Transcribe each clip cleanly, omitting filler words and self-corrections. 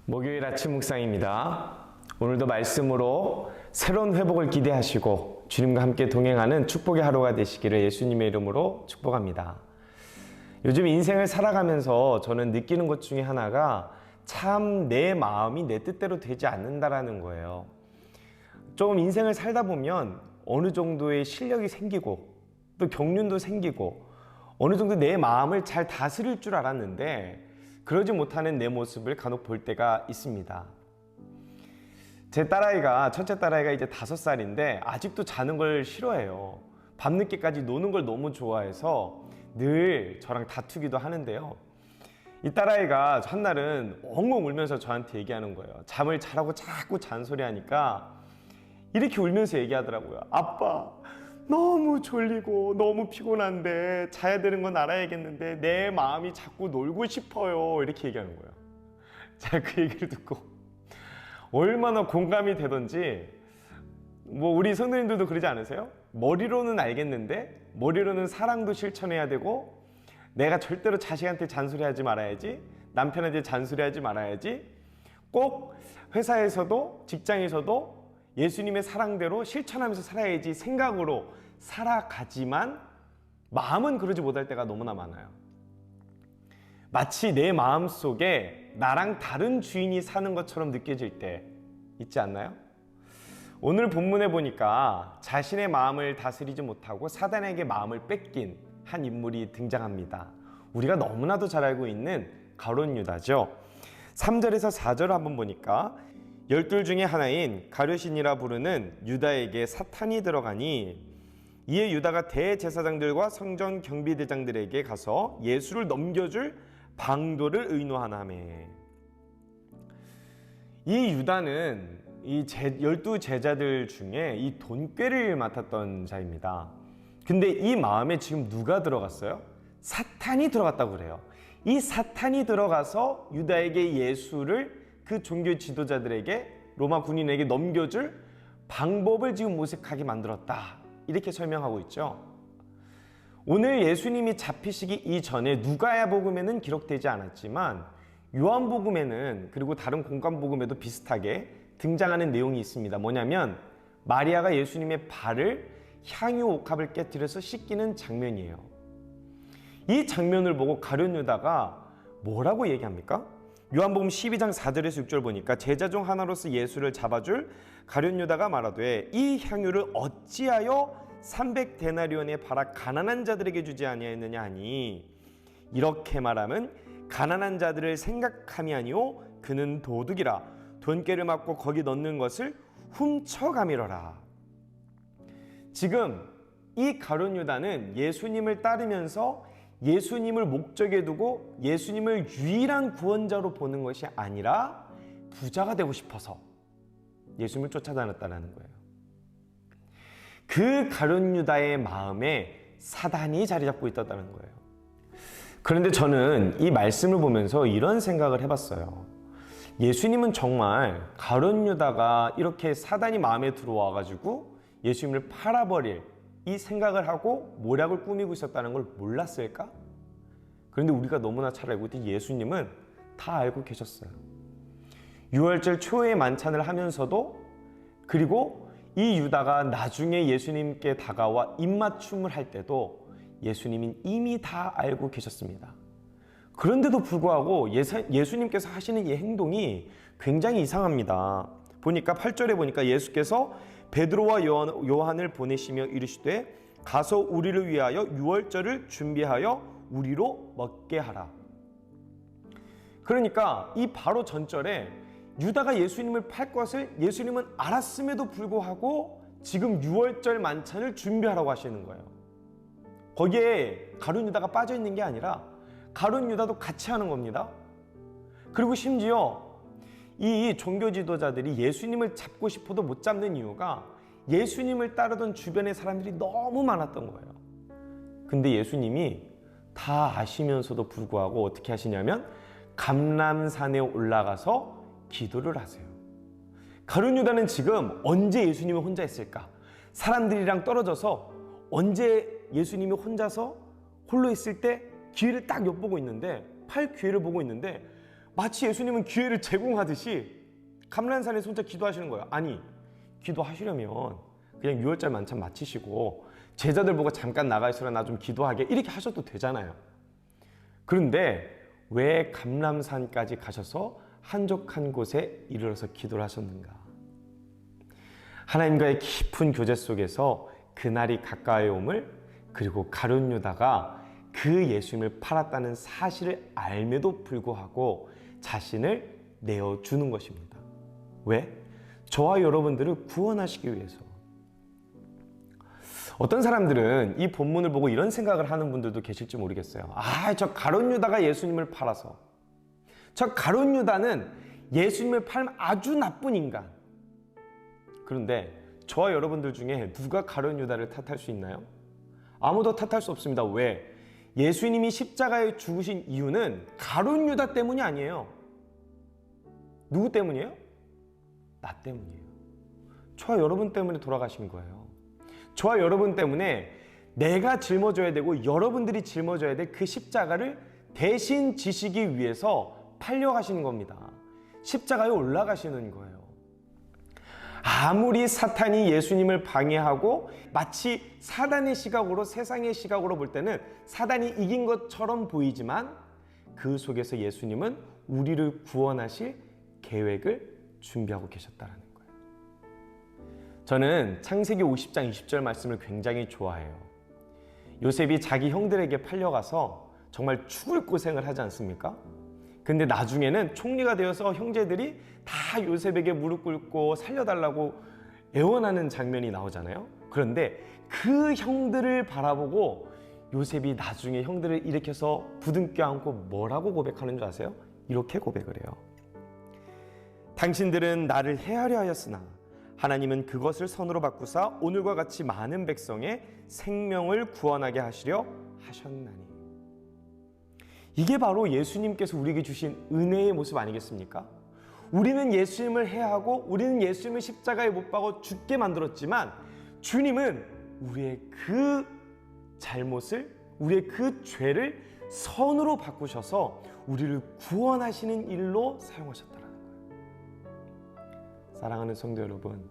목요일 아침 묵상입니다. 오늘도 말씀으로 새로운 회복을 기대하시고 주님과 함께 동행하는 축복의 하루가 되시기를 예수님의 이름으로 축복합니다. 요즘 인생을 살아가면서 저는 느끼는 것 중에 하나가 참 내 마음이 내 뜻대로 되지 않는다라는 거예요. 조금 인생을 살다 보면 어느 정도의 실력이 생기고 또 경륜도 생기고 어느 정도 내 마음을 잘 다스릴 줄 알았는데 그러지 못하는 내 모습을 간혹 볼 때가 있습니다. 제 딸아이가, 첫째 딸아이가 이제 5살인데 아직도 자는 걸 싫어해요. 밤늦게까지 노는 걸 너무 좋아해서 늘 저랑 다투기도 하는데요. 이 딸아이가 한날은 엉엉 울면서 저한테 얘기하는 거예요. 잠을 자라고 자꾸 잔소리하니까 이렇게 울면서 얘기하더라고요. 아빠, 너무 졸리고 너무 피곤한데 자야 되는 건 알아야겠는데 내 마음이 자꾸 놀고 싶어요. 이렇게 얘기하는 거예요. 제가 그 얘기를 듣고 얼마나 공감이 되던지, 우리 성도님들도 그러지 않으세요? 머리로는 알겠는데 머리로는 사랑도 실천해야 되고 내가 절대로 자식한테 잔소리하지 말아야지, 남편한테 잔소리하지 말아야지, 꼭 회사에서도 직장에서도 예수님의 사랑대로 실천하면서 살아야지 생각으로 살아가지만 마음은 그러지 못할 때가 너무나 많아요. 마치 내 마음속에 나랑 다른 주인이 사는 것처럼 느껴질 때 있지 않나요? 오늘 본문에 보니까 자신의 마음을 다스리지 못하고 사단에게 마음을 뺏긴 한 인물이 등장합니다. 우리가 너무나도 잘 알고 있는 가룟 유다죠. 3절에서 4절을 한번 보니까 12 중에 하나인 가룟이라 부르는 유다에게 사탄이 들어가니 이에 유다가 대제사장들과 성전 경비대장들에게 가서 예수를 넘겨줄 방도를 의노하나매. 이 유다는 이 12 제자들 중에 이 돈꾀를 맡았던 자입니다. 근데 이 마음에 지금 누가 들어갔어요? 사탄이 들어갔다고 그래요. 이 사탄이 들어가서 유다에게 예수를 그 종교 지도자들에게, 로마 군인에게 넘겨줄 방법을 지금 모색하게 만들었다, 이렇게 설명하고 있죠. 오늘 예수님이 잡히시기 이전에 누가복음에는 기록되지 않았지만 요한복음에는, 그리고 다른 공관복음에도 비슷하게 등장하는 내용이 있습니다. 뭐냐면 마리아가 예수님의 발을 향유 옥합을 깨뜨려서 씻기는 장면이에요. 이 장면을 보고 가룟 유다가 뭐라고 얘기합니까? 요한복음 12장 4절에서 6절 보니까 제자 중 하나로서 예수를 잡아줄 가룟 유다가 말하되 이 향유를 어찌하여 300데나리온에 팔아 가난한 자들에게 주지 아니하였느냐 하니, 이렇게 말하면 가난한 자들을 생각함이 아니오 그는 도둑이라 돈깨를 맞고 거기 넣는 것을 훔쳐가미러라. 지금 이 가룟 유다는 예수님을 따르면서 예수님을 목적에 두고 예수님을 유일한 구원자로 보는 것이 아니라 부자가 되고 싶어서 예수님을 쫓아다녔다는 거예요. 그 가룟 유다의 마음에 사단이 자리 잡고 있었다는 거예요. 그런데 저는 이 말씀을 보면서 이런 생각을 해봤어요. 예수님은 정말 가룟 유다가 이렇게 사단이 마음에 들어와가지고 예수님을 팔아버릴 이 생각을 하고 모략을 꾸미고 있었다는 걸 몰랐을까? 그런데 우리가 너무나 잘 알고 있듯이 예수님은 다 알고 계셨어요. 유월절 초에 만찬을 하면서도, 그리고 이 유다가 나중에 예수님께 다가와 입맞춤을 할 때도 예수님은 이미 다 알고 계셨습니다. 그런데도 불구하고 예수님께서 하시는 이 행동이 굉장히 이상합니다. 보니까 8절에 보니까 예수께서 베드로와 요한을 보내시며 이르시되 가서 우리를 위하여 유월절을 준비하여 우리로 먹게 하라. 그러니까 이 바로 전절에 유다가 예수님을 팔 것을 예수님은 알았음에도 불구하고 지금 유월절 만찬을 준비하라고 하시는 거예요. 거기에 가룟 유다가 빠져 있는 게 아니라 가룟 유다도 같이 하는 겁니다. 그리고 심지어 이 종교 지도자들이 예수님을 잡고 싶어도 못 잡는 이유가 예수님을 따르던 주변의 사람들이 너무 많았던 거예요. 근데 예수님이 다 아시면서도 불구하고 어떻게 하시냐면 감람산에 올라가서 기도를 하세요. 가룟 유다는 지금 언제 예수님이 혼자 있을까? 사람들이랑 떨어져서 언제 예수님이 혼자서 홀로 있을 때 기회를 딱 엿보고 있는데, 팔 기회를 보고 있는데 마치 예수님은 기회를 제공하듯이 감람산에서 혼자 기도하시는 거예요. 아니, 기도하시려면 그냥 6월절 만찬 마치시고 제자들 보고 잠깐 나가 있으라 나 좀 기도하게 이렇게 하셔도 되잖아요. 그런데 왜 감람산까지 가셔서 한적한 곳에 이르러서 기도를 하셨는가? 하나님과의 깊은 교제 속에서 그날이 가까이 옴을, 그리고 가룟 유다가 그 예수님을 팔았다는 사실을 알매도 불구하고 자신을 내어주는 것입니다. 왜? 저와 여러분들을 구원하시기 위해서. 어떤 사람들은 이 본문을 보고 이런 생각을 하는 분들도 계실지 모르겠어요. 저 가룟 유다가 예수님을 팔아서, 저 가룟 유다는 예수님을 팔면 아주 나쁜 인간. 그런데 저와 여러분들 중에 누가 가룟 유다를 탓할 수 있나요? 아무도 탓할 수 없습니다. 왜? 예수님이 십자가에 죽으신 이유는 가룟 유다 때문이 아니에요. 누구 때문이에요? 나 때문이에요. 저와 여러분 때문에 돌아가신 거예요. 저와 여러분 때문에 내가 짊어져야 되고 여러분들이 짊어져야 될 그 십자가를 대신 지시기 위해서 팔려가시는 겁니다. 십자가에 올라가시는 거예요. 아무리 사탄이 예수님을 방해하고 마치 사단의 시각으로, 세상의 시각으로 볼 때는 사단이 이긴 것처럼 보이지만 그 속에서 예수님은 우리를 구원하실 계획을 준비하고 계셨다는 거예요. 저는 창세기 50장 20절 말씀을 굉장히 좋아해요. 요셉이 자기 형들에게 팔려가서 정말 죽을 고생을 하지 않습니까? 근데 나중에는 총리가 되어서 형제들이 다 요셉에게 무릎 꿇고 살려달라고 애원하는 장면이 나오잖아요. 그런데 그 형들을 바라보고 요셉이 나중에 형들을 일으켜서 부둥켜 안고 뭐라고 고백하는 줄 아세요? 이렇게 고백을 해요. 당신들은 나를 해하려 하였으나 하나님은 그것을 선으로 바꾸사 오늘과 같이 많은 백성의 생명을 구원하게 하시려 하셨나니. 이게 바로 예수님께서 우리에게 주신 은혜의 모습 아니겠습니까? 우리는 예수님을 해하고 우리는 예수님을 십자가에 못 박아 죽게 만들었지만 주님은 우리의 그 잘못을, 우리의 그 죄를 선으로 바꾸셔서 우리를 구원하시는 일로 사용하셨다는 거예요. 사랑하는 성도 여러분,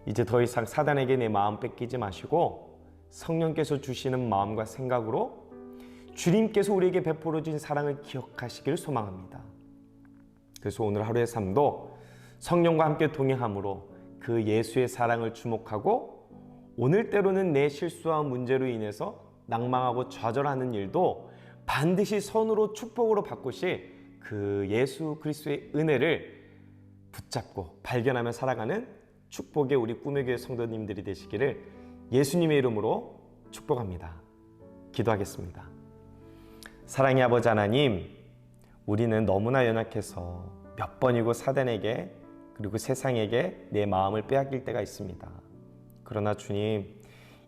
이제 더 이상 사단에게 내 마음 뺏기지 마시고 성령께서 주시는 마음과 생각으로 주님께서 우리에게 베풀어 주신 사랑을 기억하시기를 소망합니다. 그래서 오늘 하루의 삶도 성령과 함께 동행함으로 그 예수의 사랑을 주목하고 오늘 때로는 내 실수와 문제로 인해서 낭망하고 좌절하는 일도 반드시 선으로 축복으로 바꾸실 그 예수 그리스도의 은혜를 붙잡고 발견하며 살아가는 축복의 우리 꿈의 교회 성도님들이 되시기를 예수님의 이름으로 축복합니다. 기도하겠습니다. 사랑의 아버지 하나님, 우리는 너무나 연약해서 몇 번이고 사단에게 그리고 세상에게 내 마음을 빼앗길 때가 있습니다. 그러나 주님,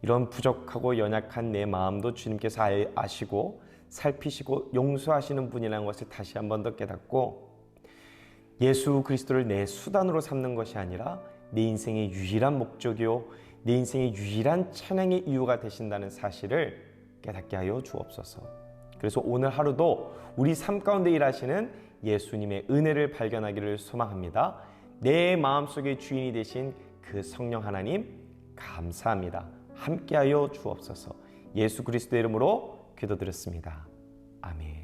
이런 부족하고 연약한 내 마음도 주님께서 아시고 살피시고 용서하시는 분이라는 것을 다시 한 번 더 깨닫고 예수 그리스도를 내 수단으로 삼는 것이 아니라 내 인생의 유일한 목적이요, 내 인생의 유일한 찬양의 이유가 되신다는 사실을 깨닫게 하여 주옵소서. 그래서 오늘 하루도 우리 삶 가운데 일하시는 예수님의 은혜를 발견하기를 소망합니다. 내 마음속의 주인이 되신 그 성령 하나님 감사합니다. 함께하여 주옵소서. 예수 그리스도의 이름으로 기도드렸습니다. 아멘.